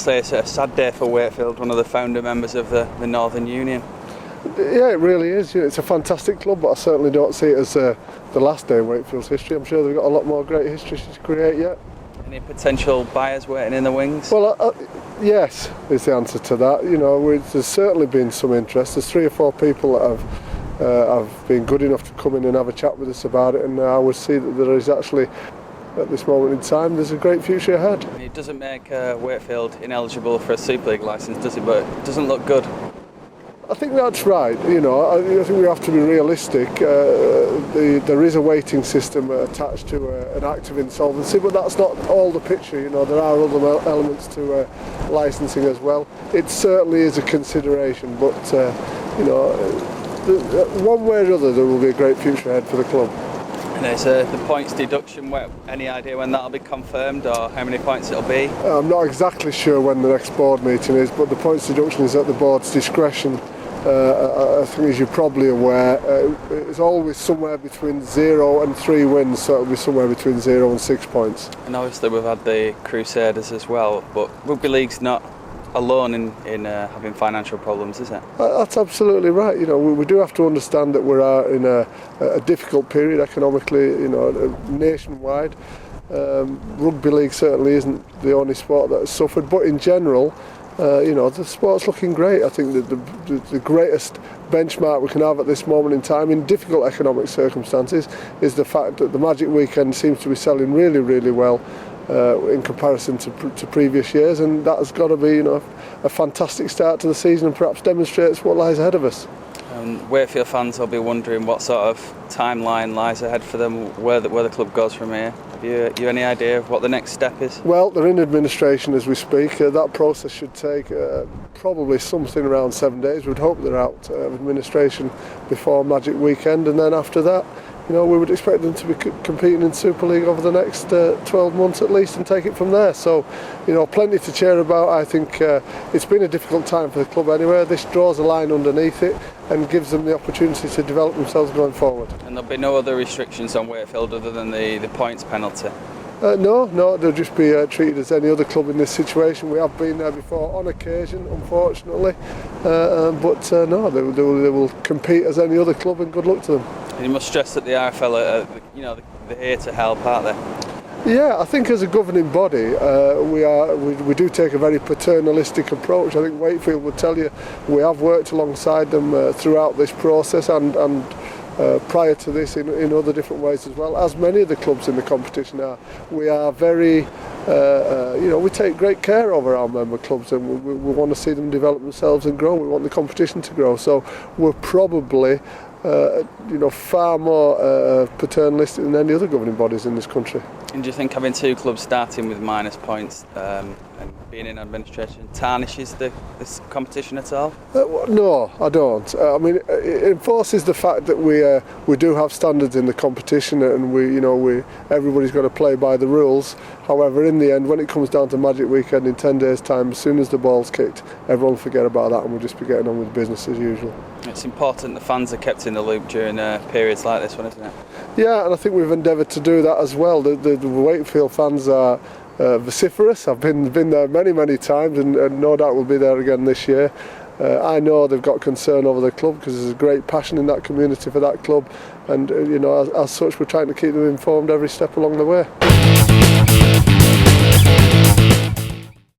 Obviously it's a sad day for Wakefield, one of the founder members of the Northern Union. Yeah, it really is. It's a fantastic club, but I certainly don't see it as the last day in Wakefield's history. I'm sure they've got a lot more great history to create yet. Any potential buyers waiting in the wings? Well, yes, is the answer to that. There's certainly been some interest. There's 3 or 4 people that have been good enough to come in and have a chat with us about it, and I would see that there is actually, at this moment in time, there's a great future ahead. It doesn't make Wakefield ineligible for a Super League licence, does it? But it doesn't look good. I think that's right. I think we have to be realistic. There is a waiting system attached to an active insolvency, but that's not all the picture. There are other elements to licensing as well. It certainly is a consideration, but one way or other, there will be a great future ahead for the club. And it's the points deduction. Any idea when that'll be confirmed, or how many points it'll be? I'm not exactly sure when the next board meeting is, but the points deduction is at the board's discretion. I think, as you're probably aware, it's always somewhere between 0 and 3 wins, so it'll be somewhere between 0 and 6 points. And obviously we've had the Crusaders as well, but Rugby League's not alone in having financial problems, is it? That's absolutely right. We do have to understand that we're in a difficult period economically, nationwide. Rugby League certainly isn't the only sport that has suffered, but in general, the sport's looking great. I think that the greatest benchmark we can have at this moment in time in difficult economic circumstances is the fact that the Magic Weekend seems to be selling really, really well in comparison to previous years, and that has got to be a fantastic start to the season and perhaps demonstrates what lies ahead of us. Wakefield fans will be wondering what sort of timeline lies ahead for them, where the club goes from here. Have you any idea of what the next step is? Well, they're in administration as we speak. That process should take probably something around 7 days. We'd hope they're out of administration before Magic Weekend, and then after that, we would expect them to be competing in Super League over the next 12 months at least, and take it from there. So, plenty to cheer about. I think it's been a difficult time for the club anyway. This draws a line underneath it and gives them the opportunity to develop themselves going forward. And there'll be no other restrictions on Wakefield other than the points penalty? No, they'll just be treated as any other club in this situation. We have been there before on occasion, unfortunately, but no, they will compete as any other club, and good luck to them. And you must stress that the RFL they're here to help, aren't they? Yeah, I think as a governing body, we do take a very paternalistic approach. I think Wakefield would tell you we have worked alongside them throughout this process and prior to this in other different ways as well, as many of the clubs in the competition are. We are very, we take great care over our member clubs, and we want to see them develop themselves and grow. We want the competition to grow, so we're probably far more paternalistic than any other governing bodies in this country. And do you think having 2 clubs starting with minus points and being in administration tarnishes this competition at all? No, I don't. It enforces the fact that we do have standards in the competition, and everybody's got to play by the rules. However, in the end, when it comes down to Magic Weekend in 10 days' time, as soon as the ball's kicked, everyone will forget about that, and we'll just be getting on with business as usual. It's important the fans are kept in the loop during periods like this one, isn't it? Yeah, and I think we've endeavoured to do that as well. The Wakefield fans are vociferous. I've been there many times, and no doubt we'll be there again this year. I know they've got concern over the club because there's a great passion in that community for that club, and as such we're trying to keep them informed every step along the way.